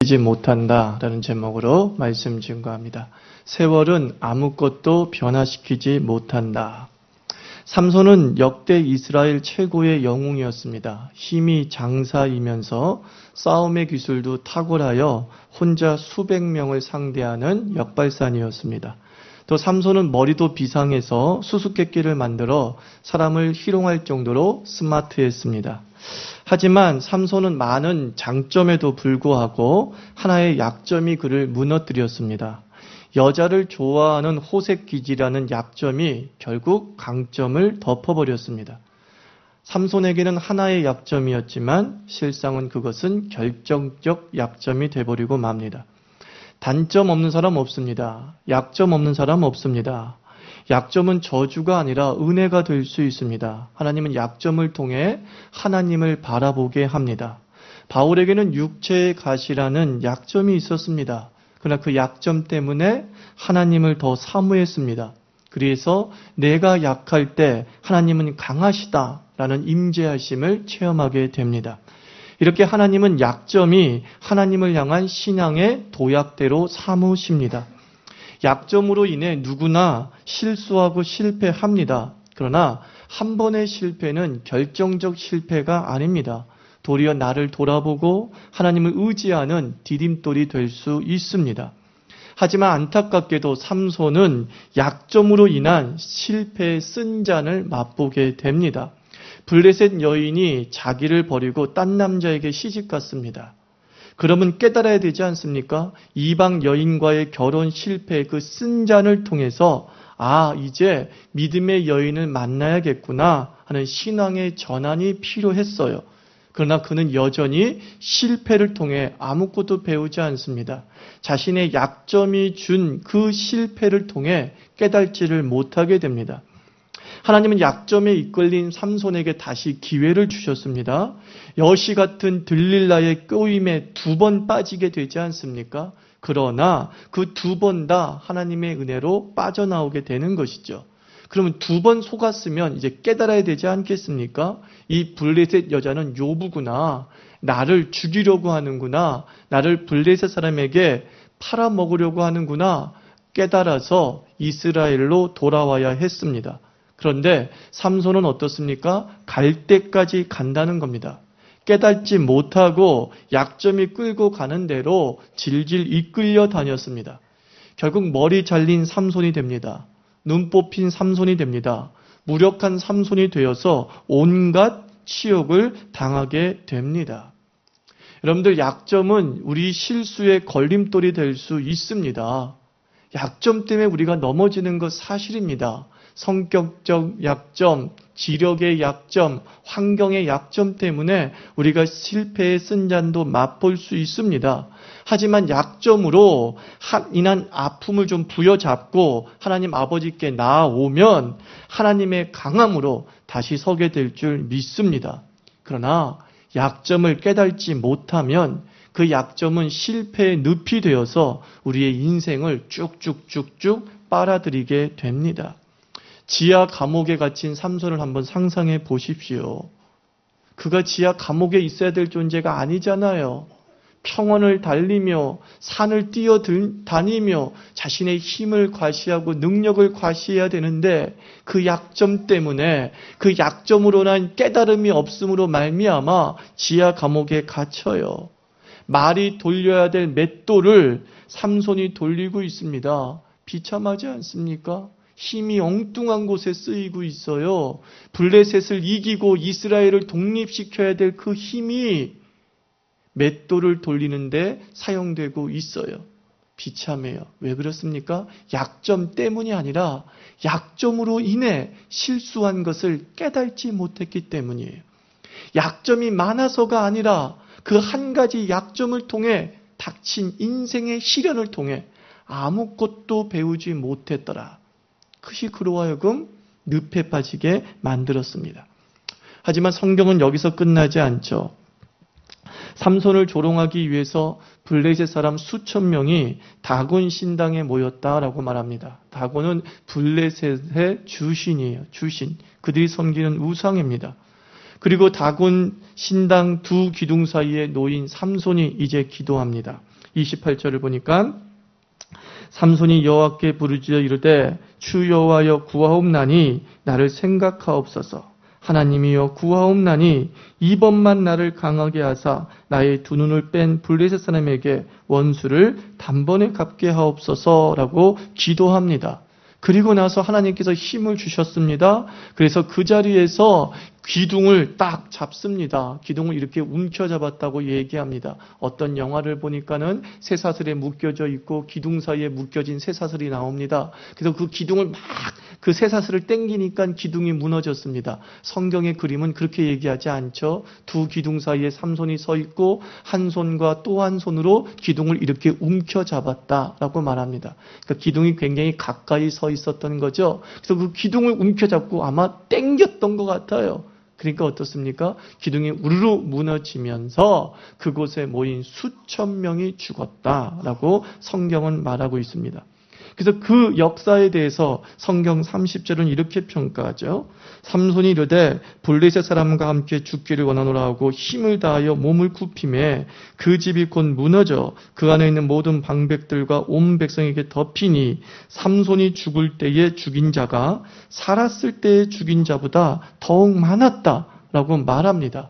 이지 못한다라는 제목으로 말씀 증거합니다. 세월은 아무것도 변화시키지 못한다. 삼손은 역대 이스라엘 최고의 영웅이었습니다. 힘이 장사이면서 싸움의 기술도 탁월하여 혼자 수백 명을 상대하는 역발산이었습니다. 또 삼손은 머리도 비상해서 수수께끼를 만들어 사람을 희롱할 정도로 스마트했습니다. 하지만 삼손은 많은 장점에도 불구하고 하나의 약점이 그를 무너뜨렸습니다. 여자를 좋아하는 호색기지라는 약점이 결국 강점을 덮어버렸습니다. 삼손에게는 하나의 약점이었지만 실상은 그것은 결정적 약점이 돼버리고 맙니다. 단점 없는 사람 없습니다. 약점 없는 사람 없습니다. 약점은 저주가 아니라 은혜가 될 수 있습니다. 하나님은 약점을 통해 하나님을 바라보게 합니다. 바울에게는 육체의 가시라는 약점이 있었습니다. 그러나 그 약점 때문에 하나님을 더 사모했습니다. 그래서 내가 약할 때 하나님은 강하시다라는 임재하심을 체험하게 됩니다. 이렇게 하나님은 약점이 하나님을 향한 신앙의 도약대로 삼으십니다. 약점으로 인해 누구나 실수하고 실패합니다. 그러나 한 번의 실패는 결정적 실패가 아닙니다. 도리어 나를 돌아보고 하나님을 의지하는 디딤돌이 될 수 있습니다. 하지만 안타깝게도 삼손은 약점으로 인한 실패의 쓴 잔을 맛보게 됩니다. 블레셋 여인이 자기를 버리고 딴 남자에게 시집갔습니다. 그러면 깨달아야 되지 않습니까? 이방 여인과의 결혼 실패의 그 쓴 잔을 통해서 이제 믿음의 여인을 만나야겠구나 하는 신앙의 전환이 필요했어요. 그러나 그는 여전히 실패를 통해 아무것도 배우지 않습니다. 자신의 약점이 준 그 실패를 통해 깨달지를 못하게 됩니다. 하나님은 약점에 이끌린 삼손에게 다시 기회를 주셨습니다. 여시 같은 들릴라의 꼬임에 2번 빠지게 되지 않습니까? 그러나 그 2번 다 하나님의 은혜로 빠져나오게 되는 것이죠. 그러면 2번 속았으면 이제 깨달아야 되지 않겠습니까? 이 블레셋 여자는 요부구나. 나를 죽이려고 하는구나. 나를 블레셋 사람에게 팔아먹으려고 하는구나. 깨달아서 이스라엘로 돌아와야 했습니다. 그런데 삼손은 어떻습니까? 갈 때까지 간다는 겁니다. 깨닫지 못하고 약점이 끌고 가는 대로 질질 이끌려 다녔습니다. 결국 머리 잘린 삼손이 됩니다. 눈 뽑힌 삼손이 됩니다. 무력한 삼손이 되어서 온갖 치욕을 당하게 됩니다. 여러분들, 약점은 우리 실수의 걸림돌이 될 수 있습니다. 약점 때문에 우리가 넘어지는 것 사실입니다. 성격적 약점, 지력의 약점, 환경의 약점 때문에 우리가 실패의 쓴 잔도 맛볼 수 있습니다. 하지만 약점으로 인한 아픔을 좀 부여잡고 하나님 아버지께 나아오면 하나님의 강함으로 다시 서게 될 줄 믿습니다. 그러나 약점을 깨닫지 못하면 그 약점은 실패의 늪이 되어서 우리의 인생을 쭉쭉쭉쭉 빨아들이게 됩니다. 지하 감옥에 갇힌 삼손을 한번 상상해 보십시오. 그가 지하 감옥에 있어야 될 존재가 아니잖아요. 평원을 달리며 산을 뛰어다니며 자신의 힘을 과시하고 능력을 과시해야 되는데 그 약점 때문에 그 약점으로 난 깨달음이 없음으로 말미암아 지하 감옥에 갇혀요. 말이 돌려야 될 맷돌을 삼손이 돌리고 있습니다. 비참하지 않습니까? 힘이 엉뚱한 곳에 쓰이고 있어요. 블레셋을 이기고 이스라엘을 독립시켜야 될 그 힘이 맷돌을 돌리는데 사용되고 있어요. 비참해요. 왜 그렇습니까? 약점 때문이 아니라 약점으로 인해 실수한 것을 깨닫지 못했기 때문이에요. 약점이 많아서가 아니라 그 한 가지 약점을 통해 닥친 인생의 시련을 통해 아무것도 배우지 못했더라. 그것이 그로 하여금 늪에 빠지게 만들었습니다. 하지만 성경은 여기서 끝나지 않죠. 삼손을 조롱하기 위해서 블레셋 사람 수천 명이 다곤 신당에 모였다라고 말합니다. 다곤은 블레셋의 주신이에요. 주신. 그들이 섬기는 우상입니다. 그리고 다곤 신당 두 기둥 사이에 놓인 삼손이 이제 기도합니다. 28절을 보니까 삼손이 여호와께 부르짖어 이르되 주 여호와여 구하옵나니 나를 생각하옵소서. 하나님이여 구하옵나니 이번만 나를 강하게 하사 나의 두 눈을 뺀 블레셋 사람에게 원수를 단번에 갚게 하옵소서라고 기도합니다. 그리고 나서 하나님께서 힘을 주셨습니다. 그래서 그 자리에서 기둥을 딱 잡습니다. 기둥을 이렇게 움켜잡았다고 얘기합니다. 어떤 영화를 보니까는 쇠사슬에 묶여져 있고 기둥 사이에 묶여진 쇠사슬이 나옵니다. 그래서 그 기둥을 막 그 쇠사슬을 당기니까 기둥이 무너졌습니다. 성경의 그림은 그렇게 얘기하지 않죠. 두 기둥 사이에 삼손이 서 있고 한 손과 또 한 손으로 기둥을 이렇게 움켜잡았다라고 말합니다. 그러니까 기둥이 굉장히 가까이 서 있었던 거죠. 그래서 그 기둥을 움켜잡고 아마 당겼던 것 같아요. 그러니까 어떻습니까? 기둥이 우르르 무너지면서 그곳에 모인 수천 명이 죽었다라고 성경은 말하고 있습니다. 그래서 그 역사에 대해서 성경 30절은 이렇게 평가하죠. 삼손이 이르되 블레셋 사람과 함께 죽기를 원하노라 하고 힘을 다하여 몸을 굽히매 그 집이 곧 무너져 그 안에 있는 모든 방백들과 온 백성에게 덮이니 삼손이 죽을 때에 죽인 자가 살았을 때에 죽인 자보다 더욱 많았다라고 말합니다.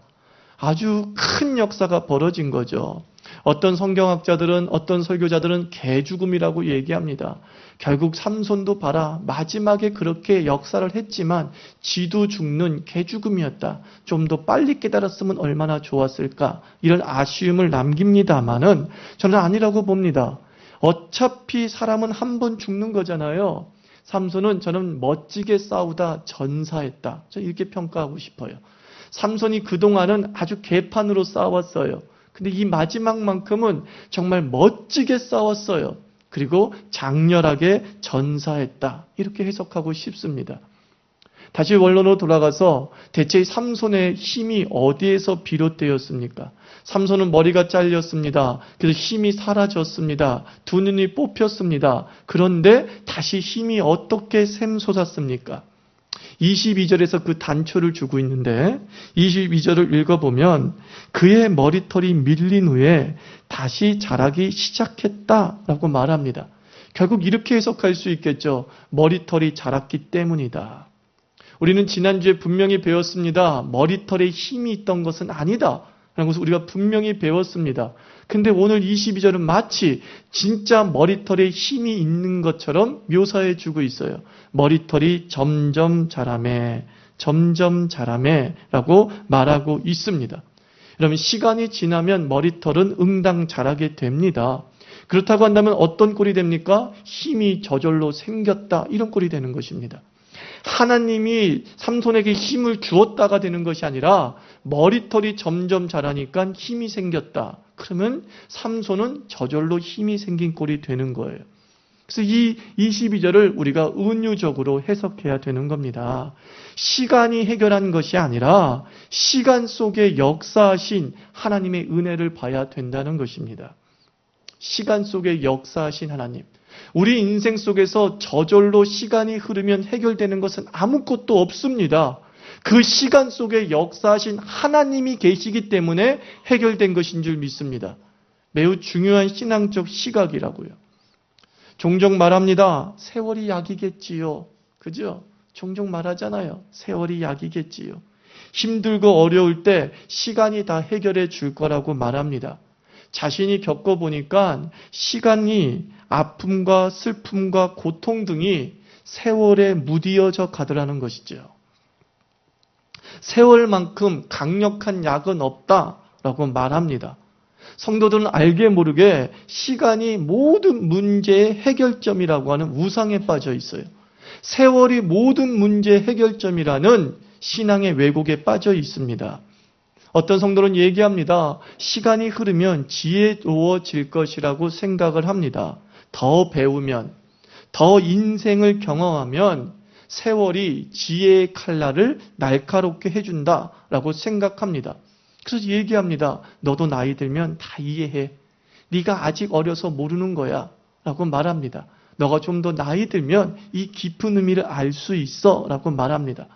아주 큰 역사가 벌어진 거죠. 어떤 성경학자들은, 어떤 설교자들은 개죽음이라고 얘기합니다. 결국 삼손도 봐라. 마지막에 그렇게 역사를 했지만 지도 죽는 개죽음이었다. 좀 더 빨리 깨달았으면 얼마나 좋았을까. 이런 아쉬움을 남깁니다마는 저는 아니라고 봅니다. 어차피 사람은 한 번 죽는 거잖아요. 삼손은 저는 멋지게 싸우다 전사했다. 저는 이렇게 평가하고 싶어요. 삼손이 그동안은 아주 개판으로 싸웠어요. 근데 이 마지막만큼은 정말 멋지게 싸웠어요. 그리고 장렬하게 전사했다. 이렇게 해석하고 싶습니다. 다시 원론으로 돌아가서 대체 삼손의 힘이 어디에서 비롯되었습니까? 삼손은 머리가 잘렸습니다. 그래서 힘이 사라졌습니다. 두 눈이 뽑혔습니다. 그런데 다시 힘이 어떻게 샘솟았습니까? 22절에서 그 단초를 주고 있는데 22절을 읽어보면 그의 머리털이 밀린 후에 다시 자라기 시작했다라고 말합니다. 결국 이렇게 해석할 수 있겠죠. 머리털이 자랐기 때문이다. 우리는 지난주에 분명히 배웠습니다. 머리털에 힘이 있던 것은 아니다. 라는 것을 우리가 분명히 배웠습니다. 근데 오늘 22절은 마치 진짜 머리털에 힘이 있는 것처럼 묘사해 주고 있어요. 머리털이 점점 자라매 라고 말하고 있습니다. 그러면 시간이 지나면 머리털은 응당 자라게 됩니다. 그렇다고 한다면 어떤 꼴이 됩니까? 힘이 저절로 생겼다. 이런 꼴이 되는 것입니다. 하나님이 삼손에게 힘을 주었다가 되는 것이 아니라 머리털이 점점 자라니까 힘이 생겼다. 그러면 삼손은 저절로 힘이 생긴 꼴이 되는 거예요. 그래서 이 22절을 우리가 은유적으로 해석해야 되는 겁니다. 시간이 해결한 것이 아니라 시간 속에 역사하신 하나님의 은혜를 봐야 된다는 것입니다. 시간 속에 역사하신 하나님. 우리 인생 속에서 저절로 시간이 흐르면 해결되는 것은 아무것도 없습니다. 그 시간 속에 역사하신 하나님이 계시기 때문에 해결된 것인 줄 믿습니다. 매우 중요한 신앙적 시각이라고요. 종종 말합니다. 세월이 약이겠지요. 그죠? 종종 말하잖아요. 세월이 약이겠지요. 힘들고 어려울 때 시간이 다 해결해 줄 거라고 말합니다. 자신이 겪어보니까 시간이 아픔과 슬픔과 고통 등이 세월에 무디어져 가더라는 것이죠. 세월만큼 강력한 약은 없다라고 말합니다. 성도들은 알게 모르게 시간이 모든 문제의 해결점이라고 하는 우상에 빠져 있어요. 세월이 모든 문제의 해결점이라는 신앙의 왜곡에 빠져 있습니다. 어떤 성도는 얘기합니다. 시간이 흐르면 지혜로워질 것이라고 생각을 합니다. 더 배우면, 더 인생을 경험하면 세월이 지혜의 칼날을 날카롭게 해준다라고 생각합니다. 그래서 얘기합니다. 너도 나이 들면 다 이해해. 네가 아직 어려서 모르는 거야 라고 말합니다. 너가 좀 더 나이 들면 이 깊은 의미를 알 수 있어 라고 말합니다.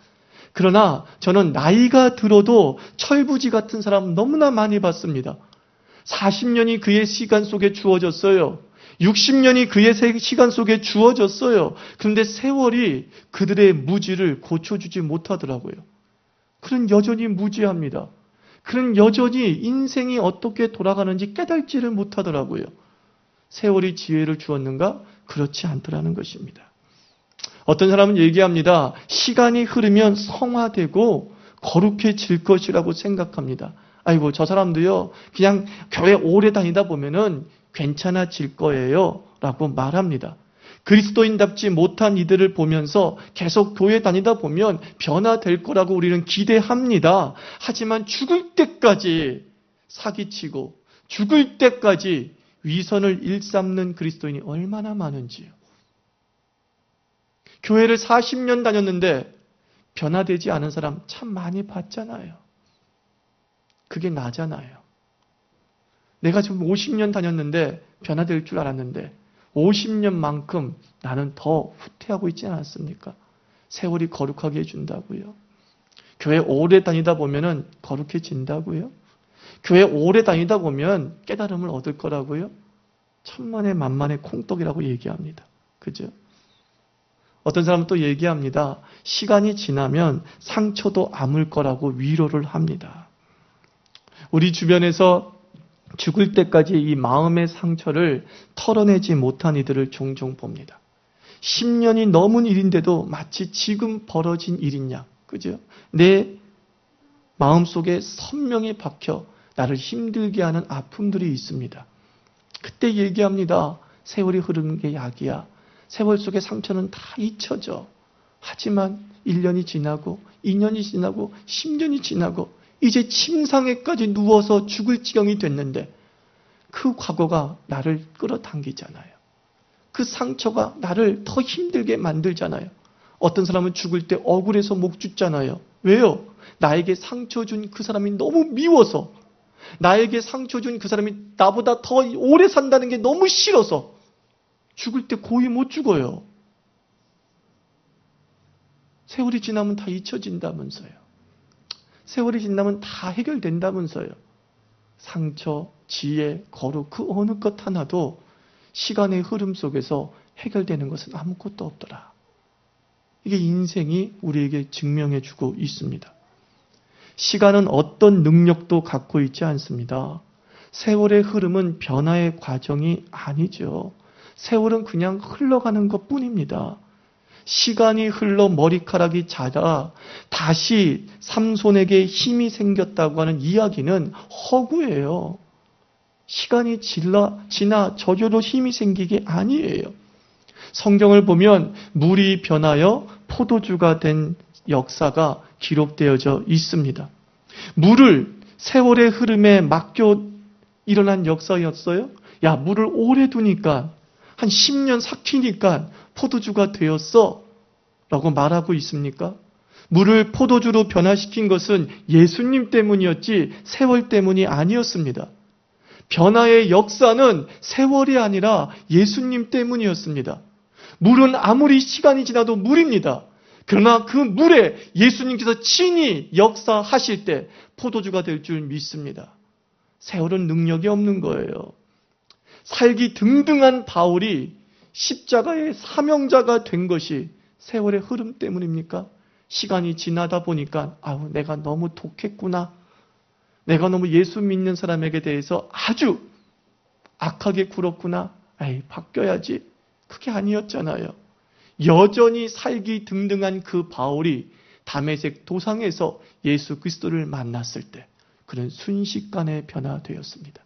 그러나 저는 나이가 들어도 철부지 같은 사람 너무나 많이 봤습니다. 40년이 그의 시간 속에 주어졌어요. 60년이 그의 시간 속에 주어졌어요. 그런데 세월이 그들의 무지를 고쳐주지 못하더라고요. 그는 여전히 무지합니다. 그는 여전히 인생이 어떻게 돌아가는지 깨달지를 못하더라고요. 세월이 지혜를 주었는가? 그렇지 않더라는 것입니다. 어떤 사람은 얘기합니다. 시간이 흐르면 성화되고 거룩해질 것이라고 생각합니다. 아이고, 저 사람도요, 그냥 교회 오래 다니다 보면은 괜찮아질 거예요 라고 말합니다. 그리스도인답지 못한 이들을 보면서 계속 교회 다니다 보면 변화될 거라고 우리는 기대합니다. 하지만 죽을 때까지 사기치고 죽을 때까지 위선을 일삼는 그리스도인이 얼마나 많은지요. 교회를 40년 다녔는데 변화되지 않은 사람 참 많이 봤잖아요. 그게 나잖아요. 내가 지금 50년 다녔는데 변화될 줄 알았는데 50년만큼 나는 더 후퇴하고 있지 않았습니까? 세월이 거룩하게 해준다고요. 교회 오래 다니다 보면은 거룩해진다고요. 교회 오래 다니다 보면 깨달음을 얻을 거라고요. 천만의 만만의 콩떡이라고 얘기합니다. 그죠? 어떤 사람은 또 얘기합니다. 시간이 지나면 상처도 아물 거라고 위로를 합니다. 우리 주변에서 죽을 때까지 이 마음의 상처를 털어내지 못한 이들을 종종 봅니다. 10년이 넘은 일인데도 마치 지금 벌어진 일인 양, 그죠? 내 마음속에 선명히 박혀 나를 힘들게 하는 아픔들이 있습니다. 그때 얘기합니다. 세월이 흐르는 게 약이야. 세월 속의 상처는 다 잊혀져. 하지만 1년이 지나고 2년이 지나고 10년이 지나고 이제 침상에까지 누워서 죽을 지경이 됐는데 그 과거가 나를 끌어당기잖아요. 그 상처가 나를 더 힘들게 만들잖아요. 어떤 사람은 죽을 때 억울해서 목 줍잖아요. 왜요? 나에게 상처 준 그 사람이 너무 미워서, 나에게 상처 준 그 사람이 나보다 더 오래 산다는 게 너무 싫어서 죽을 때 고이 못 죽어요. 세월이 지나면 다 잊혀진다면서요. 세월이 지나면 다 해결된다면서요. 상처, 지혜, 거룩 그 어느 것 하나도 시간의 흐름 속에서 해결되는 것은 아무것도 없더라. 이게 인생이 우리에게 증명해주고 있습니다. 시간은 어떤 능력도 갖고 있지 않습니다. 세월의 흐름은 변화의 과정이 아니죠. 세월은 그냥 흘러가는 것뿐입니다. 시간이 흘러 머리카락이 자라 다시 삼손에게 힘이 생겼다고 하는 이야기는 허구예요. 시간이 지나 저절로 힘이 생기게 아니에요. 성경을 보면 물이 변하여 포도주가 된 역사가 기록되어져 있습니다. 물을 세월의 흐름에 맡겨 일어난 역사였어요? 야, 물을 오래 두니까 한 10년 삭히니까 포도주가 되었어 라고 말하고 있습니까? 물을 포도주로 변화시킨 것은 예수님 때문이었지 세월 때문이 아니었습니다. 변화의 역사는 세월이 아니라 예수님 때문이었습니다. 물은 아무리 시간이 지나도 물입니다. 그러나 그 물에 예수님께서 친히 역사하실 때 포도주가 될 줄 믿습니다. 세월은 능력이 없는 거예요. 살기 등등한 바울이 십자가의 사명자가 된 것이 세월의 흐름 때문입니까? 시간이 지나다 보니까 아우 내가 너무 독했구나. 내가 너무 예수 믿는 사람에게 대해서 아주 악하게 굴었구나. 에이, 바뀌어야지. 그게 아니었잖아요. 여전히 살기 등등한 그 바울이 다메섹 도상에서 예수 그리스도를 만났을 때 그는 순식간에 변화되었습니다.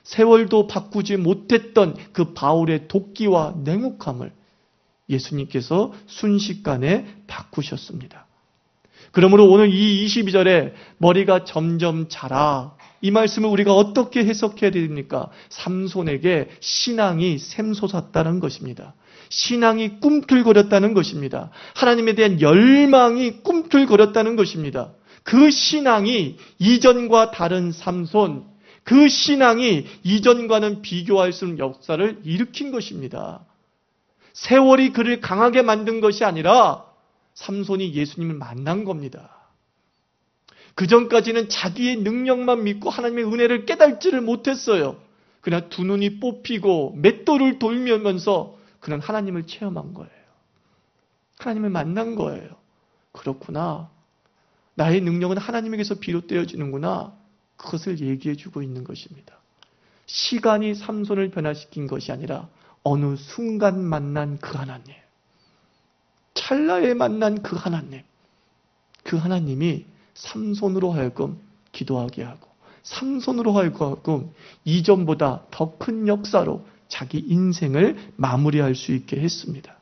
세월도 바꾸지 못했던 그 바울의 도끼와 냉혹함을 예수님께서 순식간에 바꾸셨습니다. 그러므로 오늘 이 22절에 머리가 점점 자라, 이 말씀을 우리가 어떻게 해석해야 됩니까? 삼손에게 신앙이 샘솟았다는 것입니다. 신앙이 꿈틀거렸다는 것입니다. 하나님에 대한 열망이 꿈틀거렸다는 것입니다. 그 신앙이 이전과 다른 삼손, 그 신앙이 이전과는 비교할 수 없는 역사를 일으킨 것입니다. 세월이 그를 강하게 만든 것이 아니라 삼손이 예수님을 만난 겁니다. 그 전까지는 자기의 능력만 믿고 하나님의 은혜를 깨닫지를 못했어요. 그러나 두 눈이 뽑히고 맷돌을 돌면서 그는 하나님을 체험한 거예요. 하나님을 만난 거예요. 그렇구나. 나의 능력은 하나님에게서 비롯되어지는구나. 그것을 얘기해 주고 있는 것입니다. 시간이 삼손을 변화시킨 것이 아니라 어느 순간 만난 그 하나님, 찰나에 만난 그 하나님, 그 하나님이 삼손으로 하여금 기도하게 하고 삼손으로 하여금 이전보다 더 큰 역사로 자기 인생을 마무리할 수 있게 했습니다.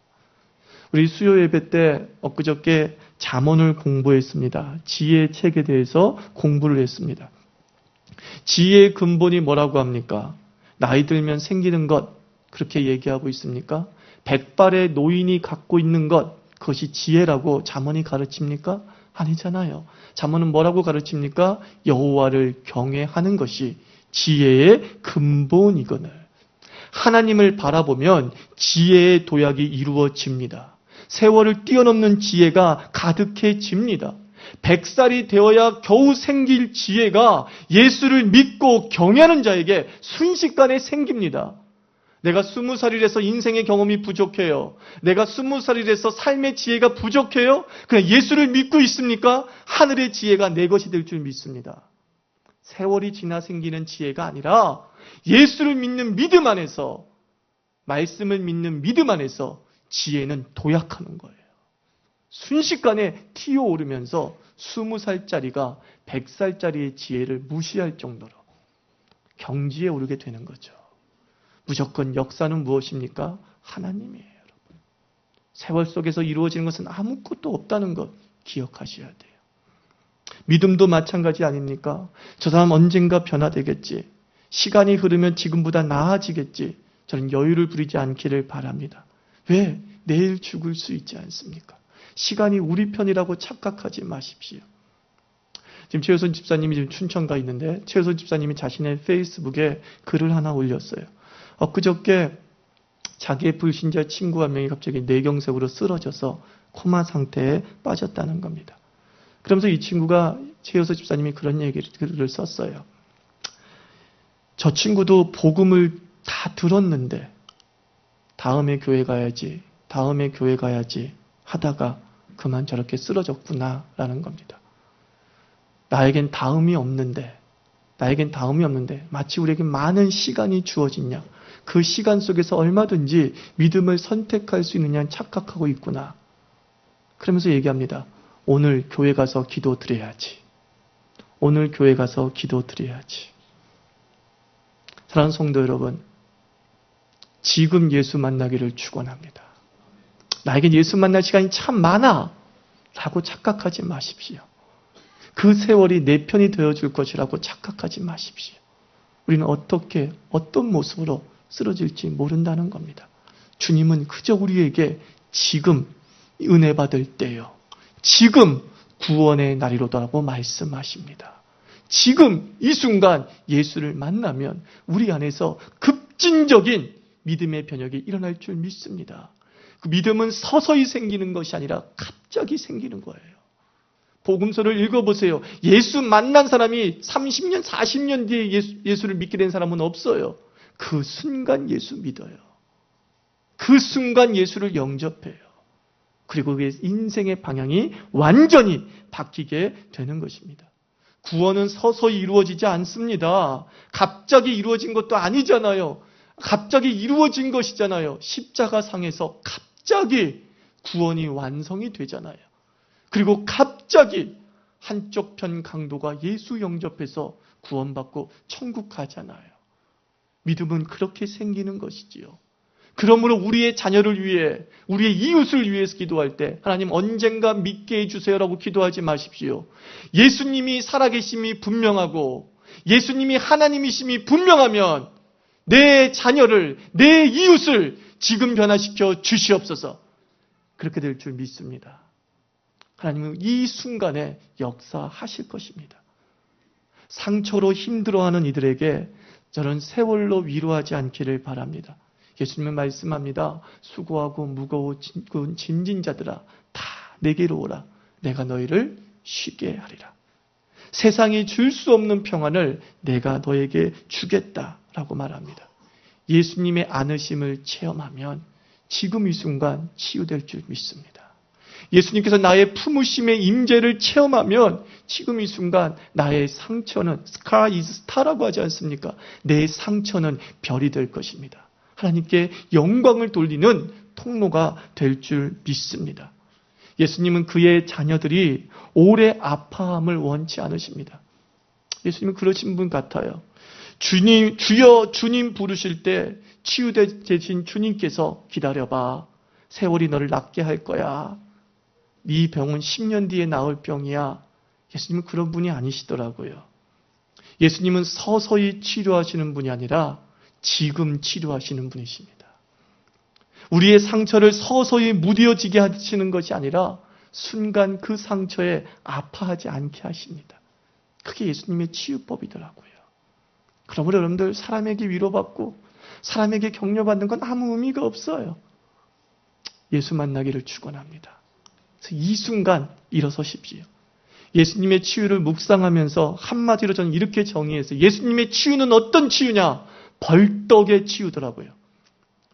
우리 수요 예배 때 엊그저께 잠언을 공부했습니다. 지혜의 책에 대해서 공부를 했습니다. 지혜의 근본이 뭐라고 합니까? 나이 들면 생기는 것, 그렇게 얘기하고 있습니까? 백발의 노인이 갖고 있는 것, 그것이 지혜라고 잠언이 가르칩니까? 아니잖아요. 잠언은 뭐라고 가르칩니까? 여호와를 경외하는 것이 지혜의 근본이거늘. 하나님을 바라보면 지혜의 도약이 이루어집니다. 세월을 뛰어넘는 지혜가 가득해집니다. 100살이 되어야 겨우 생길 지혜가 예수를 믿고 경외하는 자에게 순식간에 생깁니다. 내가 20살이라서 인생의 경험이 부족해요. 내가 20살이라서 삶의 지혜가 부족해요. 그냥 예수를 믿고 있습니까? 하늘의 지혜가 내 것이 될 줄 믿습니다. 세월이 지나 생기는 지혜가 아니라 예수를 믿는 믿음 안에서, 말씀을 믿는 믿음 안에서 지혜는 도약하는 거예요. 순식간에 튀어오르면서 20살짜리가 100살짜리의 지혜를 무시할 정도로 경지에 오르게 되는 거죠. 무조건 역사는 무엇입니까? 하나님이에요, 여러분. 세월 속에서 이루어지는 것은 아무것도 없다는 것 기억하셔야 돼요. 믿음도 마찬가지 아닙니까? 저 사람 언젠가 변화되겠지. 시간이 흐르면 지금보다 나아지겠지. 저는 여유를 부리지 않기를 바랍니다. 왜? 내일 죽을 수 있지 않습니까? 시간이 우리 편이라고 착각하지 마십시오. 지금 최효선 집사님이 지금 춘천 가 있는데 최효선 집사님이 자신의 페이스북에 글을 하나 올렸어요. 엊그저께 자기의 불신자 친구 한 명이 갑자기 뇌경색으로 쓰러져서 코마 상태에 빠졌다는 겁니다. 그러면서 이 친구가 최효선 집사님이 그런 글을 썼어요. 저 친구도 복음을 다 들었는데 다음에 교회 가야지 하다가 그만 저렇게 쓰러졌구나라는 겁니다. 나에겐 다음이 없는데 마치 우리에게 많은 시간이 주어지냐, 그 시간 속에서 얼마든지 믿음을 선택할 수 있느냐 착각하고 있구나. 그러면서 얘기합니다. 오늘 교회 가서 기도드려야지. 사랑하는 성도 여러분, 지금 예수 만나기를 축원합니다. 나에겐 예수 만날 시간이 참 많아 라고 착각하지 마십시오. 그 세월이 내 편이 되어줄 것이라고 착각하지 마십시오. 우리는 어떤 모습으로 쓰러질지 모른다는 겁니다. 주님은 그저 우리에게 지금 은혜 받을 때요, 지금 구원의 날이로다라고 말씀하십니다. 지금 이 순간 예수를 만나면 우리 안에서 급진적인 믿음의 변혁이 일어날 줄 믿습니다. 그 믿음은 서서히 생기는 것이 아니라 갑자기 생기는 거예요. 복음서를 읽어보세요. 예수 만난 사람이 30년, 40년 뒤에 예수를 믿게 된 사람은 없어요. 그 순간 예수 믿어요. 그 순간 예수를 영접해요. 그리고 그의 인생의 방향이 완전히 바뀌게 되는 것입니다. 구원은 서서히 이루어지지 않습니다. 갑자기 이루어진 것도 아니잖아요. 갑자기 이루어진 것이잖아요. 십자가상에서 갑자기 구원이 완성이 되잖아요. 그리고 갑자기 한쪽 편 강도가 예수 영접해서 구원받고 천국 가잖아요. 믿음은 그렇게 생기는 것이지요. 그러므로 우리의 자녀를 위해, 우리의 이웃을 위해서 기도할 때 하나님 언젠가 믿게 해주세요라고 기도하지 마십시오. 예수님이 살아계심이 분명하고 예수님이 하나님이심이 분명하면 내 자녀를, 내 이웃을 지금 변화시켜 주시옵소서. 그렇게 될 줄 믿습니다. 하나님은 이 순간에 역사하실 것입니다. 상처로 힘들어하는 이들에게 저는 세월로 위로하지 않기를 바랍니다. 예수님은 말씀합니다. 수고하고 무거운 짐진 자들아 다 내게로 오라. 내가 너희를 쉬게 하리라. 세상이 줄 수 없는 평안을 내가 너에게 주겠다라고 말합니다. 예수님의 안으심을 체험하면 지금 이 순간 치유될 줄 믿습니다. 예수님께서 나의 품으심의 임재를 체험하면 지금 이 순간 나의 상처는 scar is star라고 하지 않습니까? 내 상처는 별이 될 것입니다. 하나님께 영광을 돌리는 통로가 될 줄 믿습니다. 예수님은 그의 자녀들이 오래 아파함을 원치 않으십니다. 예수님은 그러신 분 같아요. 주님, 주여 주님 부르실 때 치유되신 주님께서 기다려봐. 세월이 너를 낫게 할 거야. 네 병은 10년 뒤에 나을 병이야. 예수님은 그런 분이 아니시더라고요. 예수님은 서서히 치료하시는 분이 아니라 지금 치료하시는 분이십니다. 우리의 상처를 서서히 무뎌지게 하시는 것이 아니라 순간 그 상처에 아파하지 않게 하십니다. 그게 예수님의 치유법이더라고요. 그러므로 여러분들 사람에게 위로받고 사람에게 격려받는 건 아무 의미가 없어요. 예수 만나기를 축원합니다. 그래서 이 순간 일어서십시오. 예수님의 치유를 묵상하면서 한마디로 저는 이렇게 정의했어요. 예수님의 치유는 어떤 치유냐? 벌떡의 치유더라고요.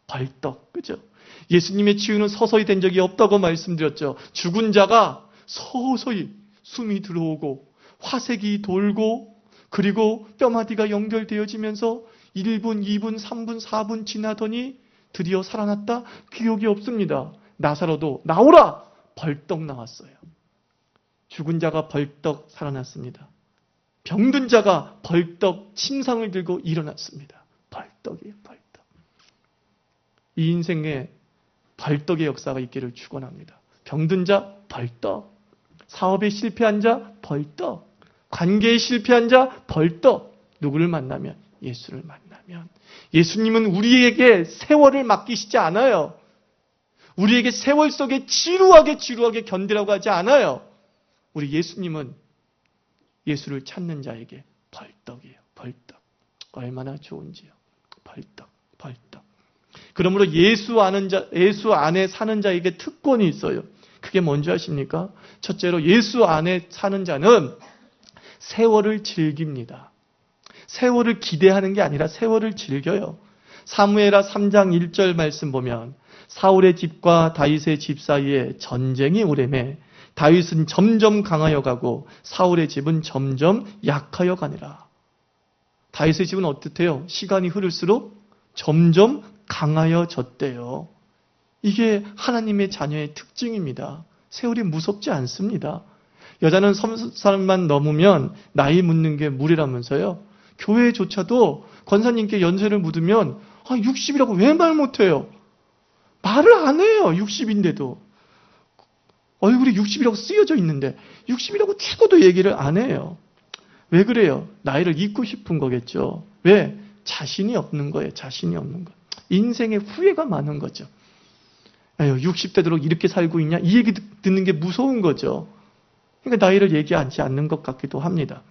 벌떡, 그죠? 예수님의 치유는 서서히 된 적이 없다고 말씀드렸죠. 죽은 자가 서서히 숨이 들어오고 화색이 돌고 그리고 뼈마디가 연결되어지면서 1분, 2분, 3분, 4분 지나더니 드디어 살아났다? 기억이 없습니다. 나사로도 나오라! 벌떡 나왔어요. 죽은 자가 벌떡 살아났습니다. 병든 자가 벌떡 침상을 들고 일어났습니다. 벌떡이에요, 벌떡. 이 인생에 벌떡의 역사가 있기를 축원합니다. 병든 자 벌떡, 사업에 실패한 자 벌떡, 관계에 실패한 자 벌떡. 누구를 만나면? 예수를 만나면. 예수님은 우리에게 세월을 맡기시지 않아요. 우리에게 세월 속에 지루하게 견디라고 하지 않아요. 우리 예수님은 예수를 찾는 자에게 벌떡이에요. 벌떡. 얼마나 좋은지요. 벌떡, 벌떡. 그러므로 예수 안에 사는 자에게 특권이 있어요. 그게 뭔지 아십니까? 첫째로 예수 안에 사는 자는 세월을 즐깁니다. 세월을 기대하는 게 아니라 세월을 즐겨요. 사무엘하 3장 1절 말씀 보면 사울의 집과 다윗의 집 사이에 전쟁이 오래매 다윗은 점점 강하여 가고 사울의 집은 점점 약하여 가니라. 다윗의 집은 어떻대요? 시간이 흐를수록 점점 강하여졌대요. 이게 하나님의 자녀의 특징입니다. 세월이 무섭지 않습니다. 여자는 30살만 넘으면 나이 묻는 게 무리라면서요. 교회조차도 권사님께 연세를 묻으면 60이라고 왜 말 못해요? 말을 안 해요. 60인데도. 얼굴이 60이라고 쓰여져 있는데 60이라고 죽어도 얘기를 안 해요. 왜 그래요? 나이를 잊고 싶은 거겠죠. 왜? 자신이 없는 거예요. 자신이 없는 거. 인생에 후회가 많은 거죠. 아유, 60대도록 이렇게 살고 있냐? 이 얘기 듣는 게 무서운 거죠. 그러니까 나이를 얘기하지 않는 것 같기도 합니다.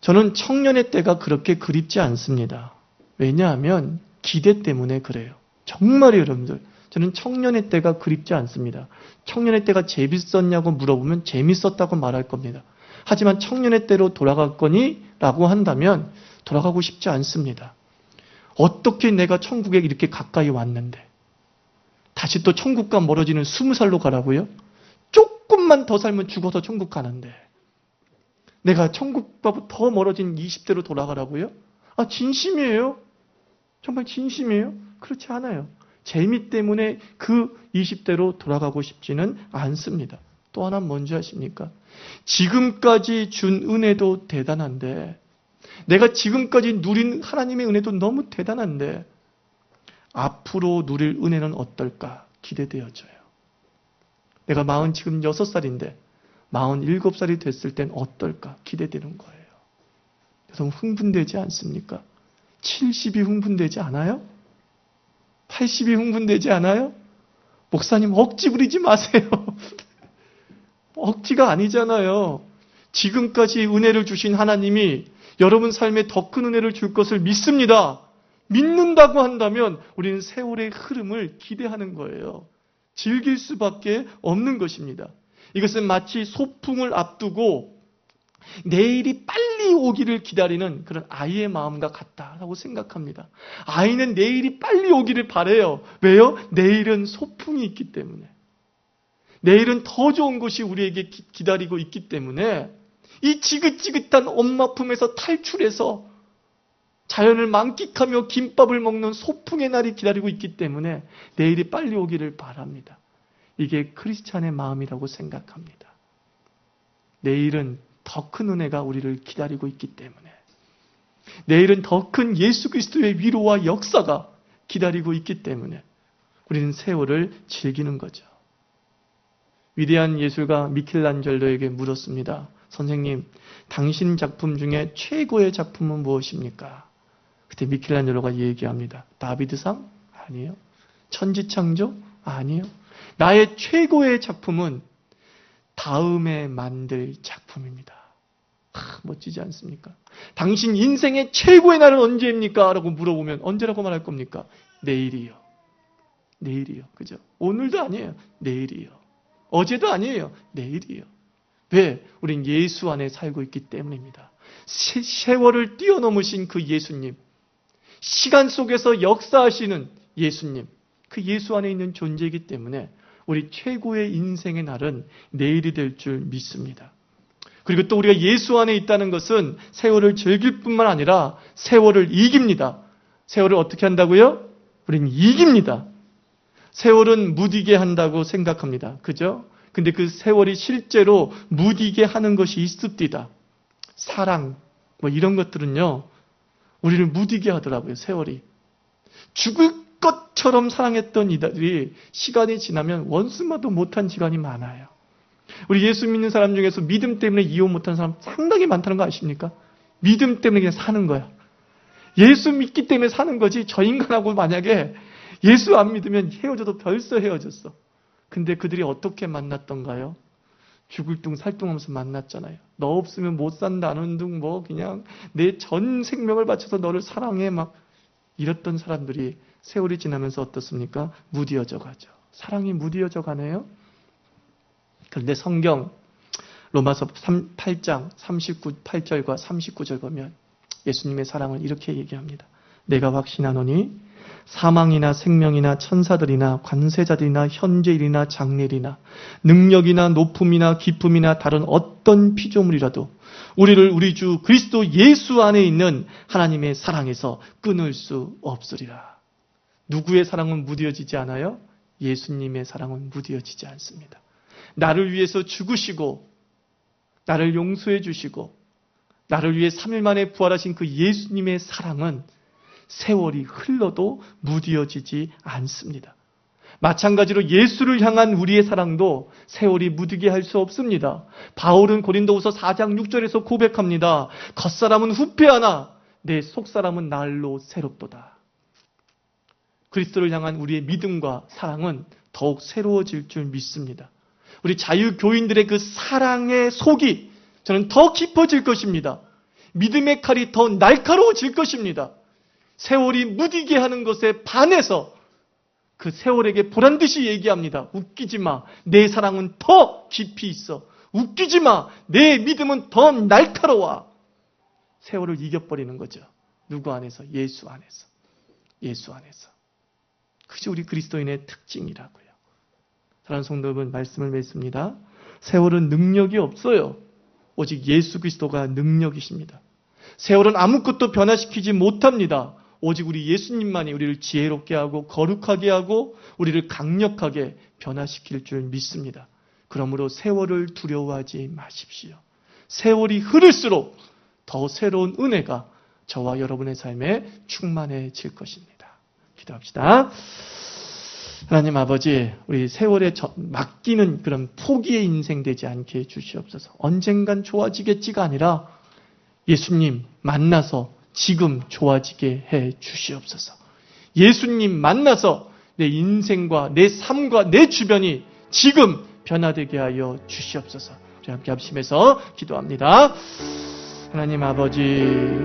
저는 청년의 때가 그렇게 그립지 않습니다. 왜냐하면 기대 때문에 그래요. 정말요, 여러분들. 저는 청년의 때가 그립지 않습니다. 청년의 때가 재밌었냐고 물어보면 재밌었다고 말할 겁니다. 하지만 청년의 때로 돌아갈 거니? 라고 한다면 돌아가고 싶지 않습니다. 어떻게 내가 천국에 이렇게 가까이 왔는데 다시 또 천국과 멀어지는 20살로 가라고요? 조금만 더 살면 죽어서 천국 가는데 내가 천국과 더 멀어진 20대로 돌아가라고요? 진심이에요? 정말 진심이에요? 그렇지 않아요. 재미 때문에 그 20대로 돌아가고 싶지는 않습니다. 또 하나 뭔지 아십니까? 지금까지 준 은혜도 대단한데 내가 지금까지 누린 하나님의 은혜도 너무 대단한데 앞으로 누릴 은혜는 어떨까 기대되어져요. 내가 지금 6살인데 47살이 됐을 땐 어떨까 기대되는 거예요. 여러분 흥분되지 않습니까? 70이 흥분되지 않아요? 80이 흥분되지 않아요? 목사님 억지 부리지 마세요. 억지가 아니잖아요. 지금까지 은혜를 주신 하나님이 여러분 삶에 더 큰 은혜를 줄 것을 믿습니다. 믿는다고 한다면 우리는 세월의 흐름을 기대하는 거예요. 즐길 수밖에 없는 것입니다. 이것은 마치 소풍을 앞두고 내일이 빨리 오기를 기다리는 그런 아이의 마음과 같다라고 생각합니다. 아이는 내일이 빨리 오기를 바라요. 왜요? 내일은 소풍이 있기 때문에. 내일은 더 좋은 것이 우리에게 기다리고 있기 때문에 이 지긋지긋한 엄마 품에서 탈출해서 자연을 만끽하며 김밥을 먹는 소풍의 날이 기다리고 있기 때문에 내일이 빨리 오기를 바랍니다. 이게 크리스찬의 마음이라고 생각합니다. 내일은 더 큰 은혜가 우리를 기다리고 있기 때문에, 내일은 더 큰 예수 그리스도의 위로와 역사가 기다리고 있기 때문에 우리는 세월을 즐기는 거죠. 위대한 예술가 미켈란젤로에게 물었습니다. 선생님, 당신 작품 중에 최고의 작품은 무엇입니까? 그때 미켈란젤로가 얘기합니다. 다비드상? 아니에요. 천지창조? 아니에요. 나의 최고의 작품은 다음에 만들 작품입니다. 멋지지 않습니까? 당신 인생의 최고의 날은 언제입니까? 라고 물어보면 언제라고 말할 겁니까? 내일이요. 내일이요. 그죠? 오늘도 아니에요. 내일이요. 어제도 아니에요. 내일이요. 왜? 우린 예수 안에 살고 있기 때문입니다. 세월을 뛰어넘으신 그 예수님, 시간 속에서 역사하시는 예수님, 그 예수 안에 있는 존재이기 때문에 우리 최고의 인생의 날은 내일이 될 줄 믿습니다. 그리고 또 우리가 예수 안에 있다는 것은 세월을 즐길 뿐만 아니라 세월을 이깁니다. 세월을 어떻게 한다고요? 우리는 이깁니다. 세월은 무디게 한다고 생각합니다. 그죠? 근데 그 세월이 실제로 무디게 하는 것이 있습니다. 사랑, 이런 것들은요, 우리를 무디게 하더라고요, 세월이. 죽을 것처럼 사랑했던 이들이 시간이 지나면 원수마도 못한 시간이 많아요. 우리 예수 믿는 사람 중에서 믿음 때문에 이혼 못한 사람 상당히 많다는 거 아십니까? 믿음 때문에 그냥 사는 거야. 예수 믿기 때문에 사는 거지, 저 인간하고 만약에 예수 안 믿으면 헤어져도 벌써 헤어졌어. 근데 그들이 어떻게 만났던가요? 죽을 둥 살둥하면서 만났잖아요. 너 없으면 못 산다는 둥 그냥 내 전 생명을 바쳐서 너를 사랑해 이랬던 사람들이 세월이 지나면서 어떻습니까? 무디어져 가죠. 사랑이 무디어져 가네요. 그런데 성경 로마서 8장 8절과 39절 보면 예수님의 사랑을 이렇게 얘기합니다. 내가 확신하노니 사망이나 생명이나 천사들이나 관세자들이나 현재일이나 장래일이나 능력이나 높음이나 기쁨이나 다른 어떤 피조물이라도 우리를 우리 주 그리스도 예수 안에 있는 하나님의 사랑에서 끊을 수 없으리라. 누구의 사랑은 무뎌지지 않아요? 예수님의 사랑은 무뎌지지 않습니다. 나를 위해서 죽으시고 나를 용서해 주시고 나를 위해 3일 만에 부활하신 그 예수님의 사랑은 세월이 흘러도 무뎌지지 않습니다. 마찬가지로 예수를 향한 우리의 사랑도 세월이 무디게 할 수 없습니다. 바울은 고린도후서 4장 6절에서 고백합니다. 겉사람은 후패하나 내 속사람은 날로 새롭도다. 그리스도를 향한 우리의 믿음과 사랑은 더욱 새로워질 줄 믿습니다. 우리 자유교인들의 그 사랑의 속이 저는 더 깊어질 것입니다. 믿음의 칼이 더 날카로워질 것입니다. 세월이 무디게 하는 것에 반해서 그 세월에게 보란듯이 얘기합니다. 웃기지 마. 내 사랑은 더 깊이 있어. 웃기지 마. 내 믿음은 더 날카로워. 세월을 이겨버리는 거죠. 누구 안에서? 예수 안에서. 예수 안에서. 그것이 우리 그리스도인의 특징이라고요. 사랑하는 성도 여러분, 말씀을 맺습니다. 세월은 능력이 없어요. 오직 예수 그리스도가 능력이십니다. 세월은 아무것도 변화시키지 못합니다. 오직 우리 예수님만이 우리를 지혜롭게 하고 거룩하게 하고 우리를 강력하게 변화시킬 줄 믿습니다. 그러므로 세월을 두려워하지 마십시오. 세월이 흐를수록 더 새로운 은혜가 저와 여러분의 삶에 충만해질 것입니다. 기도합시다. 하나님 아버지, 우리 세월에 맡기는 그런 포기의 인생 되지 않게 해주시옵소서. 언젠간 좋아지겠지가 아니라 예수님 만나서 지금 좋아지게 해 주시옵소서. 예수님 만나서 내 인생과 내 삶과 내 주변이 지금 변화되게 하여 주시옵소서. 우리 함께 합심해서 기도합니다. 하나님 아버지,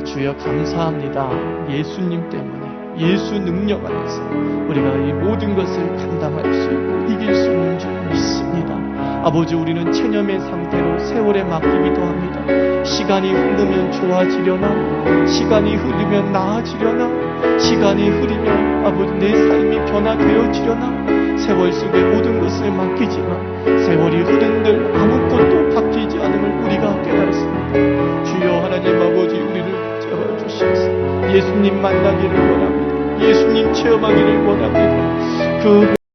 주여 감사합니다. 예수님 때문에 예수 능력 안에서 우리가 이 모든 것을 감당할 수 있고 이길 수 있는 줄 믿습니다. 아버지, 우리는 체념의 상태로 세월에 맡기기도 합니다. 시간이 흐르면 좋아지려나, 시간이 흐르면 나아지려나, 시간이 흐르면 아버지 내 삶이 변화되어지려나, 세월 속의 모든 것을 맡기지만 세월이 흐른들 아무것도 바뀌지 않음을 우리가 깨달습니다. 주여 하나님 아버지, 우리를 채워주시옵소서. 예수님 만나기를 원합니다. 예수님 체험하기를 원합니다. 그